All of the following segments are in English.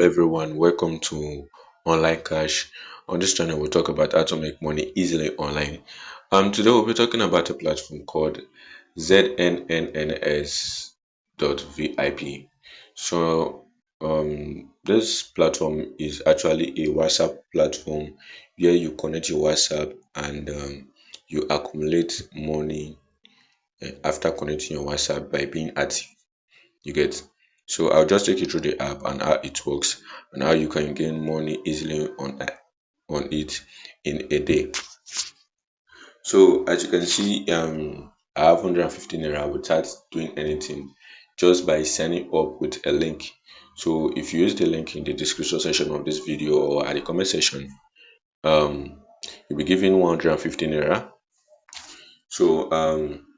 everyone, welcome to Online Cash. On this channel, we'll talk about how to make money easily online. Today we'll be talking about a platform called znnns.vip. So, this platform is actually a WhatsApp platform where you connect your WhatsApp and you accumulate money after connecting your WhatsApp by being active. You get. So I'll just take you through the app and how it works and how you can gain money easily on it in a day. So as you can see, I have 115 naira without doing anything, just by signing up with a link. So if you use the link in the description section of this video or at the comment section, you'll be given 115 naira. So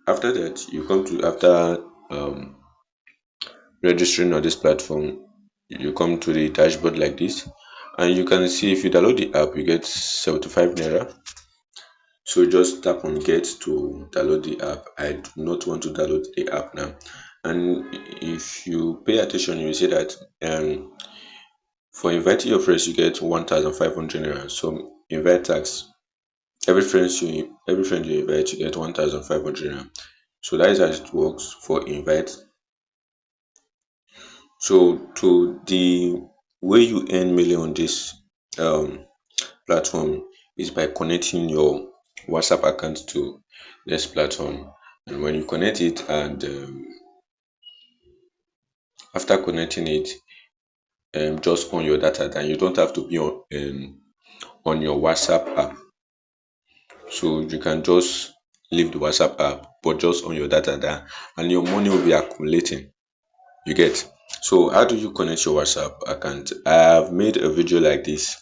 after that, you come to after registering on this platform, you come to the dashboard like this, and you can see if you download the app, you get 75 naira. So just tap on get to download the app. I do not want to download the app now. And if you pay attention, you see that for inviting your friends, you get 1,500 naira. So invite tax. Every friend you invite, you get 1,500 naira. So that is how it works for invite. So to the way you earn money on this platform is by connecting your WhatsApp account to this platform. And when you connect it, and after connecting it, just on your data, then you don't have to be on your WhatsApp app. So you can just leave the WhatsApp app, but just on your data there, and your money will be accumulating. You get. So how do you connect your WhatsApp account? I have made a video like this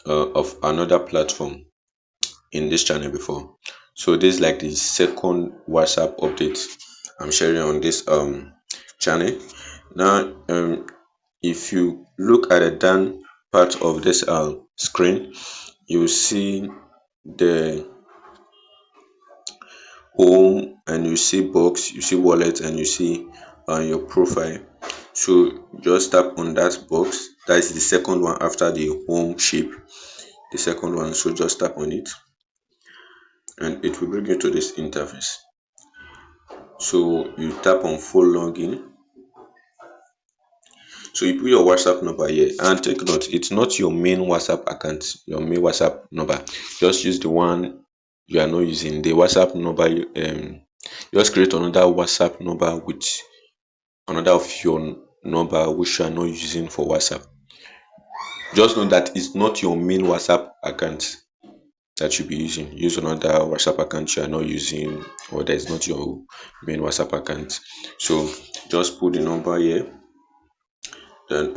of another platform in this channel before. So this is like the second WhatsApp update I'm sharing on this channel. Now if you look at the down part of this screen, you see the home, and you see box, you see wallet, and you see your profile. So just tap on that box. That is the second one after the home shape, the second one. So just tap on it and it will bring you to this interface. So you tap on phone login. So you put your WhatsApp number here, and take note, it's not your main WhatsApp account, your main WhatsApp number. Just use the one you are not using. The WhatsApp number, just create another WhatsApp number with another of your number which you are not using for WhatsApp. Just know that it's not your main WhatsApp account that you'll be using. Use another WhatsApp account you are not using, or that is not your main WhatsApp account. So just put the number here. Then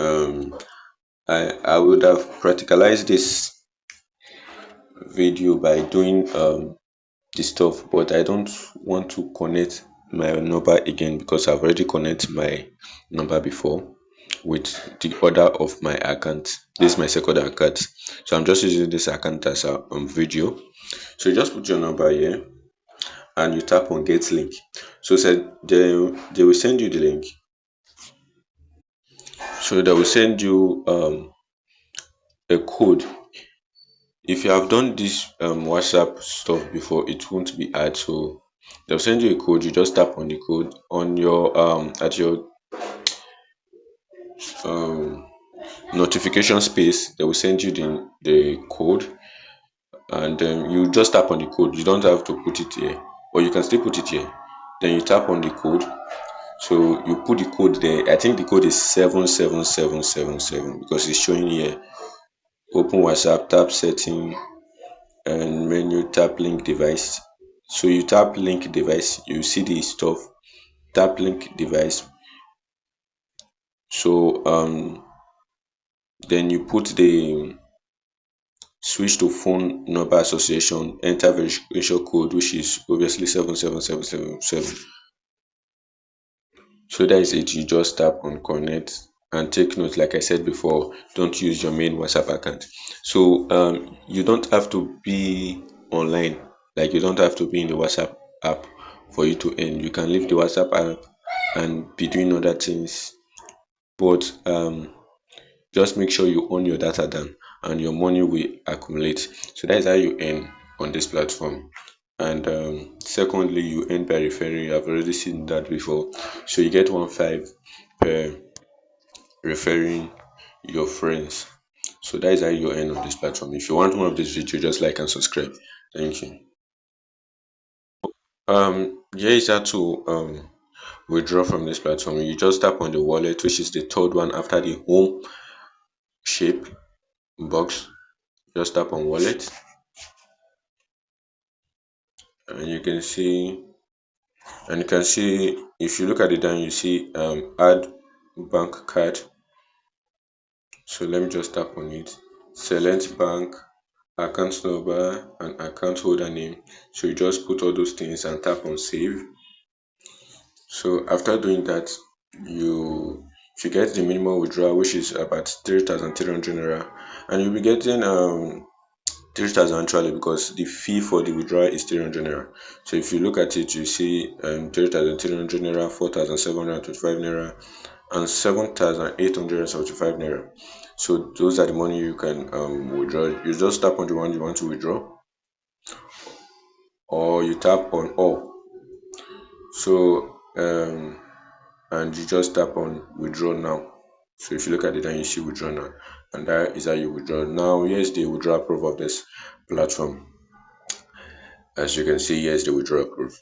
I would have practicalized this video by doing this stuff, but I don't want to connect my number again because I've already connected my number before with the order of my account. This is my second account, so I'm just using this account as a video. So you just put your number here and you tap on get link. So said they will send you the link. So they will send you a code. If you have done this WhatsApp stuff before, it won't be hard. So they'll send you a code. You just tap on the code on your at your notification space. They will send you the code, and you just tap on the code. You don't have to put it here, or you can still put it here. Then you tap on the code. So you put the code there. I think the code is 77777 because it's showing here. Open WhatsApp, tap setting, and menu, tap link device. So you tap link device, you see the stuff. Tap link device. So then you put the switch to phone number association, enter verification code, which is obviously 77777. So that is it. You just tap on connect, and take note, like I said before, don't use your main WhatsApp account. So you don't have to be online, like you don't have to be in the WhatsApp app for you to earn. You can leave the WhatsApp app and be doing other things, but Just make sure you own your data down and your money will accumulate. So that is how you earn on this platform. And secondly, you earn by referring. I've already seen that before. So you get 1.5 per referring your friends. So that is how you earn on this platform. If you want more of this video, just like and subscribe. Thank you. Here is how to withdraw from this platform. You just tap on the wallet, which is the third one after the home shape box. Just tap on wallet, and you can see if you look at it down, you see add bank card. So let me just tap on it. Select bank, account number, and account holder name. So you just put all those things and tap on save. So after doing that, you if you get the minimum withdrawal, which is about 3,300 naira, and you'll be getting 3,000 actually, because the fee for the withdrawal is 300 naira. So if you look at it, you see 3,300 naira, 4,725 naira, and 7,875 naira. So those are the money you can withdraw. You just tap on the one you want to withdraw, or you tap on all. So and you just tap on withdraw now. So if you look at it and you see withdraw now, and that is how you withdraw. Now here's the withdrawal proof of this platform. As you can see, here's the withdrawal proof.